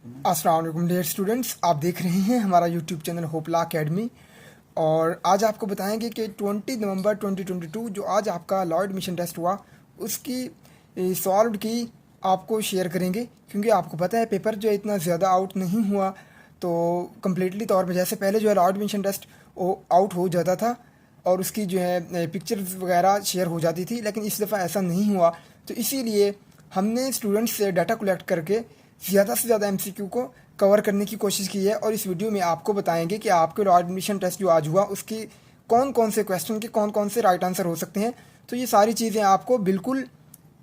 अस्सलाम वालेकुम dear students, आप देख रहे हैं हमारा यूट्यूब चैनल होपला एकेडमी। और आज आपको बताएंगे कि 20 नवंबर 2022 जो आज आपका लॉ एडमिशन टेस्ट हुआ उसकी सॉल्व की आपको शेयर करेंगे, क्योंकि आपको पता है पेपर जो है इतना ज़्यादा आउट नहीं हुआ। तो कम्प्लीटली तौर पे जैसे पहले जो है लॉ एडमिशन टेस्ट वो आउट हो जाता था और उसकी जो है पिक्चर्स वगैरह शेयर हो जाती थी, लेकिन इस दफ़ा ऐसा नहीं हुआ। तो इसीलिए हमने स्टूडेंट्स से डाटा कलेक्ट करके ज़्यादा से ज़्यादा एमसीक्यू को कवर करने की कोशिश की है, और इस वीडियो में आपको बताएंगे कि आपके लॉ एडमिशन टेस्ट जो आज हुआ उसकी कौन कौन से क्वेश्चन के कौन कौन से राइट आंसर हो सकते हैं। तो ये सारी चीज़ें आपको बिल्कुल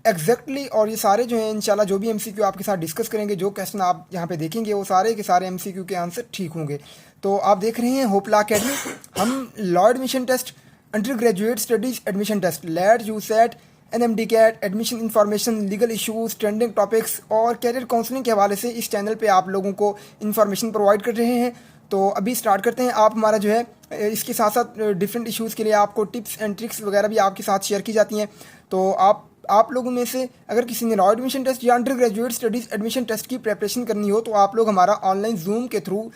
एग्जैक्टली और ये सारे जो हैं इंशाल्लाह जो भी एमसीक्यू आपके साथ डिस्कस करेंगे, जो क्वेश्चन आप यहाँ पे देखेंगे वो सारे के सारे एमसीक्यू के आंसर ठीक होंगे। तो आप देख रहे हैं होपला अकेडमी। हम law admission test, under graduate studies admission test, LET USET, NMD CAT, admission information, legal issues, trending topics और कैरियर काउंसलिंग के हवाले से इस चैनल पे आप लोगों को इन्फॉर्मेशन प्रोवाइड कर रहे हैं। तो अभी स्टार्ट करते हैं। आप हमारा जो है इसके साथ साथ डिफरेंट इश्यूज़ के लिए आपको टिप्स एंड ट्रिक्स वगैरह भी आपके साथ शेयर की जाती हैं। तो आप लोगों में से अगर किसी ने लॉ एडमिशन टेस्ट या under graduate studies admission test की प्रिपरेशन करनी हो तो आप लोग हमारा ऑनलाइन जूम के थ्रू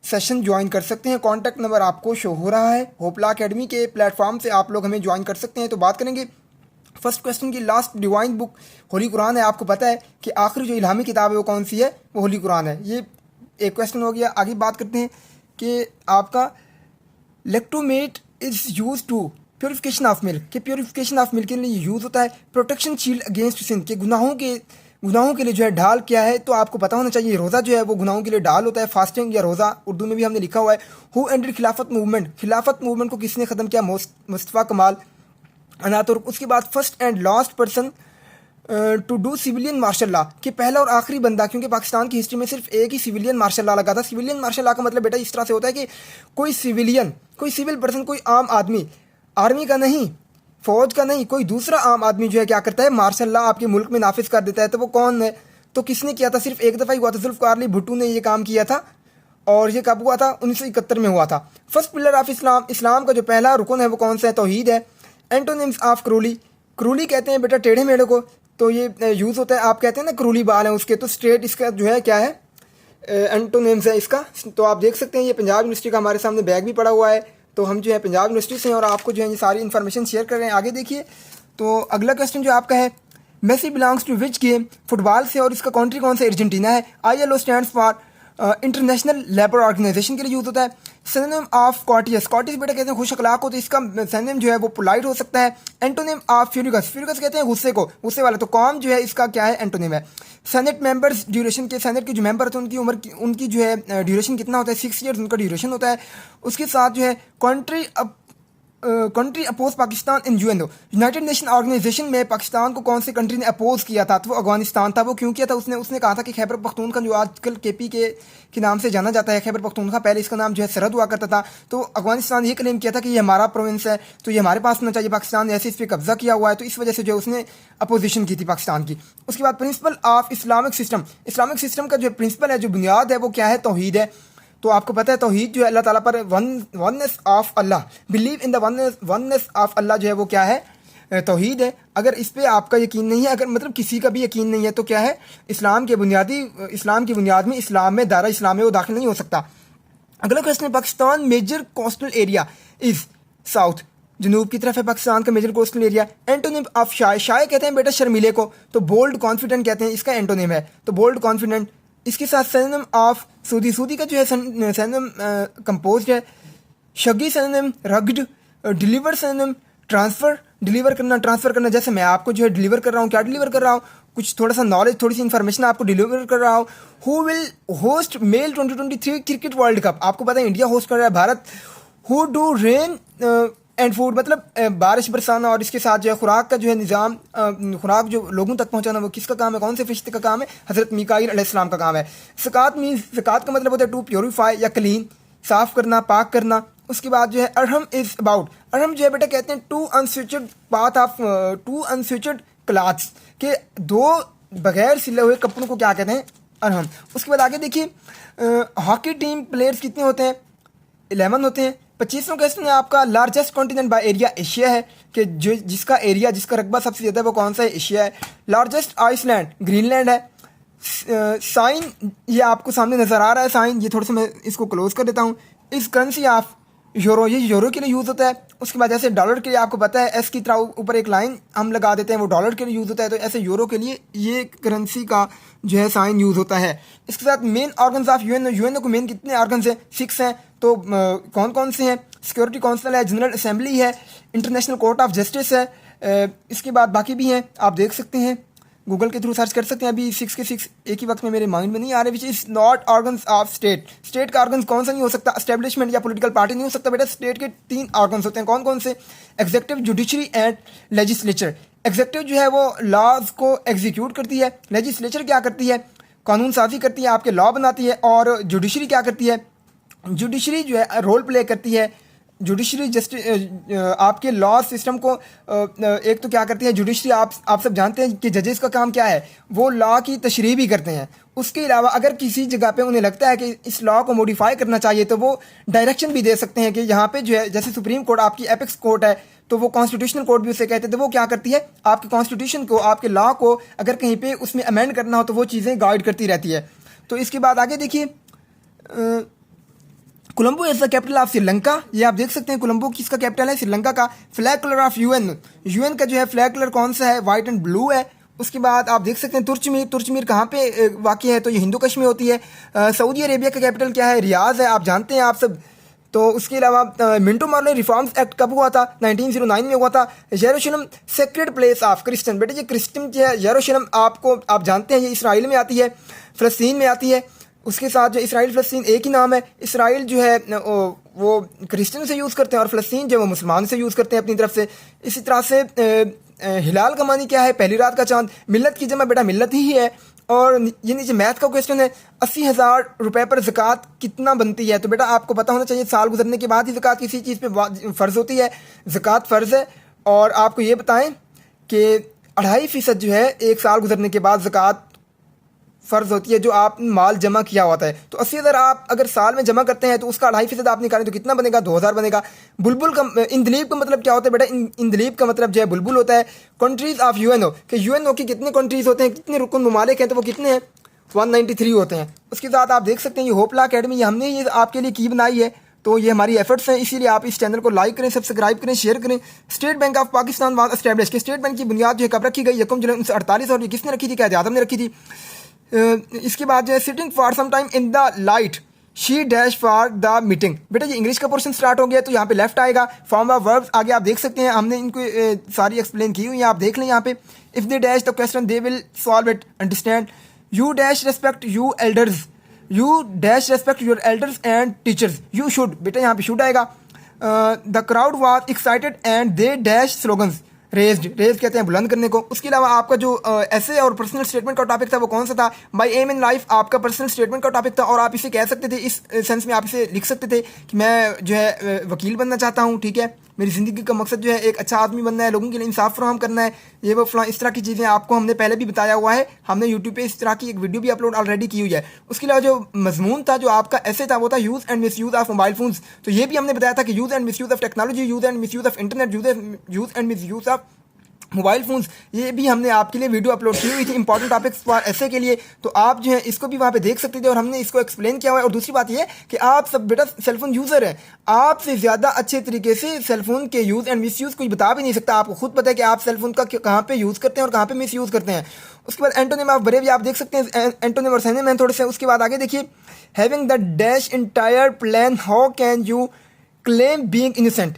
सेशन ज्वाइन कर सकते हैं। कॉन्टैक्ट नंबर आपको शो हो रहा है, होपला अकेडमी के प्लेटफॉर्म से आप लोग हमें ज्वाइन कर सकते हैं। तो बात करेंगे फर्स्ट क्वेश्चन की। Last divine book Holi Quran है। आपको पता है कि आखिरी जो इल्हामी किताब है वो कौन सी है? वो होली कुरान है। ये एक क्वेश्चन हो गया। आगे बात करते हैं कि आपका lactometer is use to purification of milk, कि प्योरिफिकेशन ऑफ मिल्क के लिए यूज़ होता है। प्रोटेक्शन शील्ड अगेंस्ट सिन, के गुनाहों के लिए जो है ढाल क्या है? तो आपको पता होना चाहिए रोज़ा जो है वो गुनाहों के लिए ढाल होता है। फास्टिंग या रोज़ा उर्दू में भी हमने लिखा हुआ है। Who ended Khilafat movement, Khilafat movement को किसने ख़त्म किया? Mustafa Kemal Ataturk. उसके बाद first and last person to do civilian martial law, कि पहला और आखिरी बंदा, क्योंकि पाकिस्तान की हिस्ट्री में सिर्फ एक ही सिविलियन मार्शल लॉ लगा था। सिविलियन मार्शल लॉ का मतलब बेटा इस तरह से होता है कि कोई सिविलियन, कोई सिविल पर्सन, कोई आम आदमी, आर्मी का नहीं, फौज का नहीं, कोई दूसरा आम आदमी जो है क्या करता है? मार्शल लॉ आपके मुल्क में नाफिज कर देता है। तो वो कौन है? तो किसने किया था? सिर्फ एक दफ़ा ही हुआ था। जुल्फ़िकार अली भुट्टो ने ये काम किया था, और ये कब हुआ था? 1971 में हुआ था। फर्स्ट पिलर ऑफ इस्लाम, इस्लाम का जो पहला रुकन है वो कौन सा है? तौहीद है। एंटोनिम्स ऑफ क्रूली, क्रूली कहते हैं बेटा टेढ़े मेढ़े को, तो ये यूज़ होता है। आप कहते हैं ना क्रूली बाल हैं उसके, तो स्ट्रेट इसका जो है क्या है? एंटोनिम्स है इसका। तो आप देख सकते हैं ये पंजाब यूनिवर्सिटी का हमारे सामने बैग भी पड़ा हुआ है। तो हम जो है पंजाब यूनिवर्सिटी से हैं और आपको जो है ये सारी इन्फॉर्मेशन शेयर कर रहे हैं। आगे देखिए, तो अगला क्वेश्चन जो आपका है, Messi belongs to which game, football से, और इसका कंट्री कौन सा? अर्जेंटीना है। ILO stands for international labour organization के लिए यूज़ होता है। सिनोनिम ऑफ कॉटियस, कॉटियस बेटा कहते हैं खुश अखलाक को, तो इसका सिनोनिम जो है वो पोलाइट हो सकता है। एंटोनिम ऑफ फ्यूरिगस, फ्यूरिगस कहते हैं गुस्से को, गुस्से वाला, तो कॉम जो है इसका क्या है? एंटोनिम है। सेनेट मेंबर्स ड्यूरेशन, के सेनेट के जो मेंबर होते हैं उनकी उम्र उनकी जो है ड्यूरेशन कितना होता है? 6 ईयर्स उनका ड्यूरेशन होता है। उसके साथ जो है कंट्री अपोज पाकिस्तान इन यूएनओ, यूनाइटेड नेशन ऑर्गेनाइजेशन में पाकिस्तान को कौन सी कंट्री ने अपोज किया था? तो वो अफगानिस्तान था। वो क्यों किया था? उसने कहा था कि खैबर पख्तूनख्वा जो आजकल केपी के नाम से जाना जाता है, खैबर पख्तूनख्वा, पहले इसका नाम जो है सरहद हुआ करता था। तो अफगानिस्तान ये क्लेम किया था कि ये हमारा प्रोविंस है, तो ये हमारे पास होना चाहिए। पाकिस्तान ने ऐसे इस पर कब्जा किया हुआ है, तो इस वजह से जो है उसने अपोजिशन की थी पाकिस्तान की। उसके बाद principle of Islamic system, Islamic system का जो प्रिंसिपल है, जो बुनियाद है, वो क्या है? तौहीद है। तो आपको पता है तौहीद जो है अल्लाह ताला पर oneness of Allah, believe in the oneness of Allah जो है वो क्या है? तौहीद है। अगर इस पे आपका यकीन नहीं है, अगर मतलब किसी का भी यकीन नहीं है, तो क्या है? इस्लाम की बुनियाद में, इस्लाम में, दायरा इस्लाम में वो दाखिल नहीं हो सकता। अगला क्वेश्चन है, Pakistan major coastal area is south, जनूब की तरफ है पाकिस्तान का major coastal area. Antonym of shy, shy कहते हैं बेटा शर्मीले को, तो बोल्ड कॉन्फिडेंट कहते हैं, इसका एंटोनिम है, तो बोल्ड कॉन्फिडेंट। इसके साथ सिनोनिम ऑफ सूदी, सूदी का जो है सिनोनिम कंपोज्ड है। Shaggy synonym rugged, deliver synonym transfer, deliver करना, ट्रांसफ़र करना। जैसे मैं आपको जो है डिलीवर कर रहा हूँ, क्या डिलीवर कर रहा हूँ? कुछ थोड़ा सा नॉलेज, थोड़ी सी इन्फॉर्मेशन आपको डिलीवर कर रहा हूँ। Who will host male 2023 cricket world cup, आपको पता है इंडिया होस्ट कर रहा है, भारत। Who do rain and food, मतलब बारिश बरसाना, और इसके साथ जो है खुराक का जो है निज़ाम, खुराक जो लोगों तक पहुंचाना, वो किसका काम है? कौन से फरिश्ते का काम है? हज़रत मीकाईल अलैहिस्सलाम का काम है। ज़कात मीन्स, ज़कात का मतलब होता है टू प्योरीफाई या क्लीन, साफ़ करना, पाक करना। उसके बाद जो है अरहम इज़ अबाउट, अरहम जो है बेटा कहते हैं to unstitched path of to unstitched clothes, के दो बगैर सिले हुए कपड़ों को क्या कहते हैं? अरहम। उसके बाद आगे देखिए, हॉकी टीम प्लेयर्स कितने होते हैं? 11 होते हैं। 25वां क्वेश्चन है आपका, largest continent by area Asia है, कि जो जिसका एरिया, जिसका रकबा सबसे ज़्यादा है वो कौन सा है? एशिया है। लार्जेस्ट आइसलैंड ग्रीनलैंड है। साइन ये आपको सामने नज़र आ रहा है साइन, ये थोड़ा सा मैं इसको क्लोज कर देता हूँ। इस करेंसी ऑफ यूरो, ये यूरो के लिए यूज़ होता है। उसके बाद जैसे डॉलर के लिए आपको पता है एस की तरह ऊपर एक लाइन हम लगा देते हैं, वो डॉलर के लिए यूज़ होता है। तो ऐसे यूरो के लिए ये करेंसी का जो है साइन यूज़ होता है। इसके साथ main organs of UNO, UNO को मेन कितने ऑर्गन्स हैं? 6 हैं। तो कौन कौन से हैं? सिक्योरिटी काउंसिल है, जनरल असेंबली है, इंटरनेशनल कोर्ट ऑफ जस्टिस है, इसके बाद बाकी भी हैं, आप देख सकते हैं, गूगल के थ्रू सर्च कर सकते हैं। अभी 6 के 6 एक ही वक्त में मेरे माइंड में नहीं आ रहे। Which is not organs of state, state का ऑर्गन कौन सा नहीं हो सकता? एस्टेब्लिशमेंट या पॉलिटिकल पार्टी नहीं हो सकता बेटा। स्टेट के 3 ऑर्गन्स होते हैं, कौन कौन से? Executive, judiciary and legislature. Executive जो है वो लॉज को एग्जीक्यूट करती है, लेजिस्लेचर क्या करती है? कानून साजी करती है, आपके लॉ बनाती है। और जुडिशरी क्या करती है? जुडिशरी जो है रोल प्ले करती है। जुडिशरी आपके लॉ सिस्टम को एक तो क्या करती है जुडिशरी, आप सब जानते हैं कि जजेस का काम क्या है? वो लॉ की तशरीह भी करते हैं। उसके अलावा अगर किसी जगह पे उन्हें लगता है कि इस लॉ को मॉडिफाई करना चाहिए तो वो डायरेक्शन भी दे सकते हैं कि यहाँ पे जो है, जैसे सुप्रीम कोर्ट आपकी एपेक्स कोर्ट है तो वो कॉन्स्टिट्यूशनल कोर्ट भी उसे कहते हैं। तो वो क्या करती है? आपके कॉन्स्टिट्यूशन को, आपके लॉ को अगर कहीं पे उसमें अमेंड करना हो तो वो चीज़ें गाइड करती रहती है। तो इसके बाद आगे देखिए, Colombo is the capital of Sri Lanka. ये आप देख सकते हैं कोलंबो किसका कैपिटल है? श्रीलंका का। Flag colour of UN, UN का जो है फ्लैग कलर कौन सा है? वाइट एंड ब्लू है। उसके बाद आप देख सकते हैं तुर्चमीर, तुर्चमीर कहाँ पे वाक़ है? तो ये हिंदू कश्मीर होती है। सऊदी अरेबिया का कैपिटल क्या है? रियाज है, आप जानते हैं आप सब। तो उसके अलावा मिंटो मार्ले रिफॉर्म्स एक्ट कब हुआ था? 1909 में हुआ था। यरूशलेम सेक्रेड प्लेस ऑफ क्रिश्चियन, बेटे ये क्रिश्चियन जो है यरूशलेम आप जानते हैं ये इसराइल में आती है, फ़लस्तीन में आती है। उसके साथ जो इसराइल फ़लस्तीन एक ही नाम है। इसराइल जो है वो क्रिश्चियन से यूज़ करते हैं और फ़लस्तीन जो है वो मुसलमान से यूज़ करते हैं अपनी तरफ से। इसी तरह से हिलाल का मानी क्या है? पहली रात का चांद। मिल्लत की जमा बेटा मिल्लत ही है। और ये नीचे मैथ का क्वेश्चन है, 80,000 रुपये पर ज़कात कितना बनती है? तो बेटा आपको पता होना चाहिए साल गुजरने के बाद ही ज़कात किसी चीज़ पे फ़र्ज़ होती है। ज़कात फ़र्ज़ है। और आपको ये बताएं कि 2.5% जो है 1 साल गुजरने के बाद ज़कात फ़र्ज होती है जो आप माल जमा किया होता है। तो 80,000 आप अगर साल में जमा करते हैं तो उसका 2.5% आप निकालें तो कितना बनेगा? 2,000 बनेगा। बुलबुल का इंदलीब का मतलब क्या होता है बेटा? इंदलीब का मतलब जो है बुलबुल होता है। कंट्रीज़ ऑफ यूएनओ, कि यूएनओ की कितने कंट्रीज़ होते हैं, कितने रुकन ममालिक हैं? तो वो कितने हैं? 193 होते हैं। उसके साथ आप देख सकते हैं ये होपला अकेडमी, ये हमने ये आपके लिए की बनाई है। तो ये हमारी एफर्ट्स हैं, इसीलिए आप इस चैनल को लाइक करें, सब्सक्राइब करें, शेयर करें। State bank of Pakistan was establish, कि स्टेट बैंक की बुनियाद जो है कब रखी गई? 1 जुलाई 1948। और ये किसने रखी थी? क़ायद आज़म ने रखी थी। इसके बाद जो है sitting for some time in the light she dash for the meeting. बेटा ये इंग्लिश का पोर्शन स्टार्ट हो गया तो यहाँ पे लेफ्ट आएगा। फॉर्म ऑफ वर्ब्स आगे आप देख सकते हैं, हमने इनको सारी एक्सप्लेन की हुई है, आप देख लें यहाँ पे। If they dash the question they will solve it, understand. You dash respect you elders, you dash respect your elders and teachers, you should, बेटा यहाँ पे शुड आएगा। The crowd was excited and they dash slogans raised, raise कहते हैं बुलंद करने को। उसके अलावा आपका जो ऐसे और पर्सनल स्टेटमेंट का टॉपिक था वो कौन सा था? माय एम इन लाइफ आपका पर्सनल स्टेटमेंट का टॉपिक था। और आप इसे कह सकते थे, इस सेंस में आप इसे लिख सकते थे कि मैं जो है वकील बनना चाहता हूँ, ठीक है, मेरी ज़िंदगी का मकसद जो है एक अच्छा आदमी बनना है, लोगों के लिए इंसाफ फराहम करना है, ये वो फलां, इस तरह की चीज़ें आपको हमने पहले भी बताया हुआ है। हमने यूट्यूब पे इस तरह की एक वीडियो भी अपलोड ऑलरेडी की हुई है। उसके अलावा जो मजमून था, जो आपका ऐसे था, वो था use and miss use of mobile phones. तो ये भी हमने बताया था कि use and miss use of technology, use and miss use of internet, use and miss use of mobile phones, ये भी हमने आपके लिए वीडियो अपलोड की हुई थी इंपॉर्टेंट टॉपिक्स फॉर ऐसे के लिए। तो आप जो है इसको भी वहाँ पे देख सकते थे और हमने इसको एक्सप्लेन किया हुआ है। और दूसरी बात ये कि आप सब बेटा सेलफोन यूज़र हैं, आपसे ज़्यादा अच्छे तरीके से सेलफोन के यूज़ एंड मिस यूज़ कोई बता भी नहीं सकता। आपको खुद पता है कि आप सेलफोन का कहाँ पे यूज़ करते हैं और कहाँ पे मिस यूज़ करते हैं। उसके बाद एंटोनिम ऑफ ब्रेव आप देख सकते हैं, एंटोनिम और सिनोनिम थोड़े से। उसके बाद आगे देखिए, having the dash entire plan how can you claim being innocent.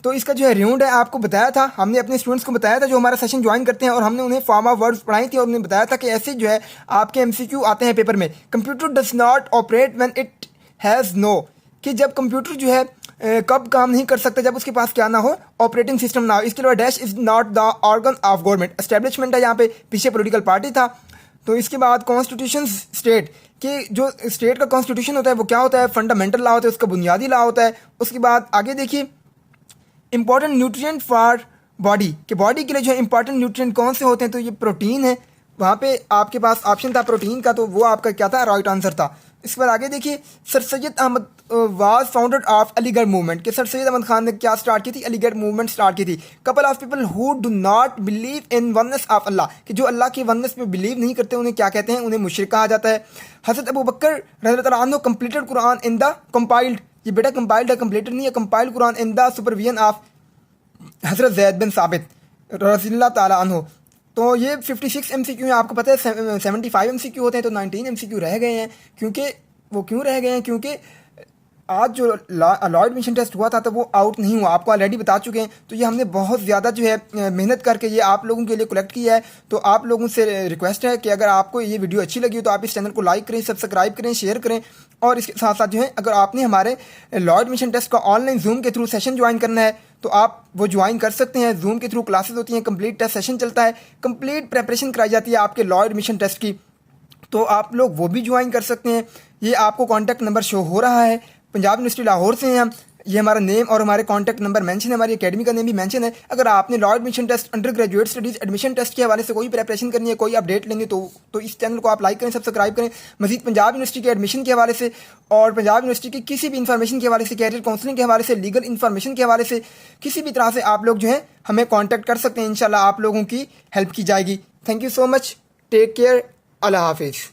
तो इसका जो है राउंड है, आपको बताया था, हमने अपने स्टूडेंट्स को बताया था जो हमारा सेशन ज्वाइन करते हैं, और हमने उन्हें फॉर्म ऑफ वर्ड्स पढ़ाई थी और उन्हें बताया था कि ऐसे जो है आपके एमसीक्यू आते हैं पेपर में। Computer does not operate when it has no, कि जब कंप्यूटर जो है कब काम नहीं कर सकता, जब उसके पास क्या ना हो, ऑपरेटिंग सिस्टम ना हो। इसके अलावा dash is not the organ of government, establishment है यहाँ पे, पीछे पॉलिटिकल पार्टी था। तो इसके बाद कॉन्स्टिट्यूशन स्टेट, कि जो स्टेट का कॉन्स्टिट्यूशन होता है वो क्या होता है? फंडामेंटल लॉ होता है, उसका बुनियादी लॉ होता है। उसके बाद आगे देखिए, इंपॉर्टेंट न्यूट्रिएंट फॉर बॉडी, कि बॉडी के लिए जो है इंपॉर्टेंट न्यूट्रिएंट कौन से होते हैं? तो ये प्रोटीन है, वहाँ पे आपके पास ऑप्शन था प्रोटीन का, तो वो आपका क्या था, राइट आंसर था। इस पर आगे देखिए, sir Syed Ahmad was founder of Aligarh movement, कि सर सैयद अहमद खान ने क्या स्टार्ट की थी, अलीगढ़ मूवमेंट स्टार्ट की थी। Couple of people who do not believe in oneness of Allah, कि जो अल्लाह की वननेस में बिलीव नहीं करते उन्हें क्या कहते हैं, उन्हें मुशरिक कहा जाता है। हज़रत अबू बकर रज़ियल्लाहु अन्हु completed Quran in the compiled, ये बेटा कंपाइल्ड है, कंप्लीटेड नहीं है, compiled Quran in the supervision of हज़रत ज़ैद बिन साबित रज़ियल्लाहु ताला अन्हु। तो ये 56 MCQ है, आपको पता है 75 MCQ होते हैं, तो 19 MCQ रह गए हैं। क्योंकि वो क्यों रह गए हैं, क्योंकि आज जो लॉयड मिशन टेस्ट हुआ था तो वो आउट नहीं हुआ, आपको ऑलरेडी बता चुके हैं। तो ये हमने बहुत ज़्यादा जो है मेहनत करके ये आप लोगों के लिए कलेक्ट किया है। तो आप लोगों से रिक्वेस्ट है कि अगर आपको ये वीडियो अच्छी लगी हो तो आप इस चैनल को लाइक करें, सब्सक्राइब करें, शेयर करें। और इसके साथ साथ जो है, अगर आपने हमारे लॉयड मिशन टेस्ट का ऑनलाइन जूम के थ्रू सेशन ज्वाइन करना है तो आप वो ज्वाइन कर सकते हैं। जूम के थ्रू क्लासेस होती हैं, कंप्लीट टेस्ट सेशन चलता है, कंप्लीट प्रेपरेशन कराई जाती है आपके लॉयड मिशन टेस्ट की, तो आप लोग वो भी ज्वाइन कर सकते हैं। ये आपको कॉन्टैक्ट नंबर शो हो रहा है, पंजाब यूनिवर्सिटी लाहौर से हैं हम। ये हमारा नेम और हमारे कॉन्टैक्ट नंबर मेंशन है, हमारी एकेडमी का नेम भी मेंशन है। अगर आपने law admission test, under graduate studies admission test के हवाले से कोई प्रेपरेशन करनी है, कोई अपडेट लेनी है, तो इस चैनल को आप लाइक करें, सब्सक्राइब करें। मजीद पंजाब यूनिवर्सिटी के एडमिशन के हवाले से और पंजाब यूनिवर्सिटी की किसी भी इन्फॉर्मेशन के हवाले से, कैरियर काउंसलिंग के हवाले से, लीगल इन्फॉर्मेशन के हवाले से, किसी भी तरह से आप लोग जो है हमें कॉन्टैक्ट कर सकते हैं। इंशाल्लाह आप लोगों की हेल्प की जाएगी। Thank you so much, take care, Allah हाफिज़।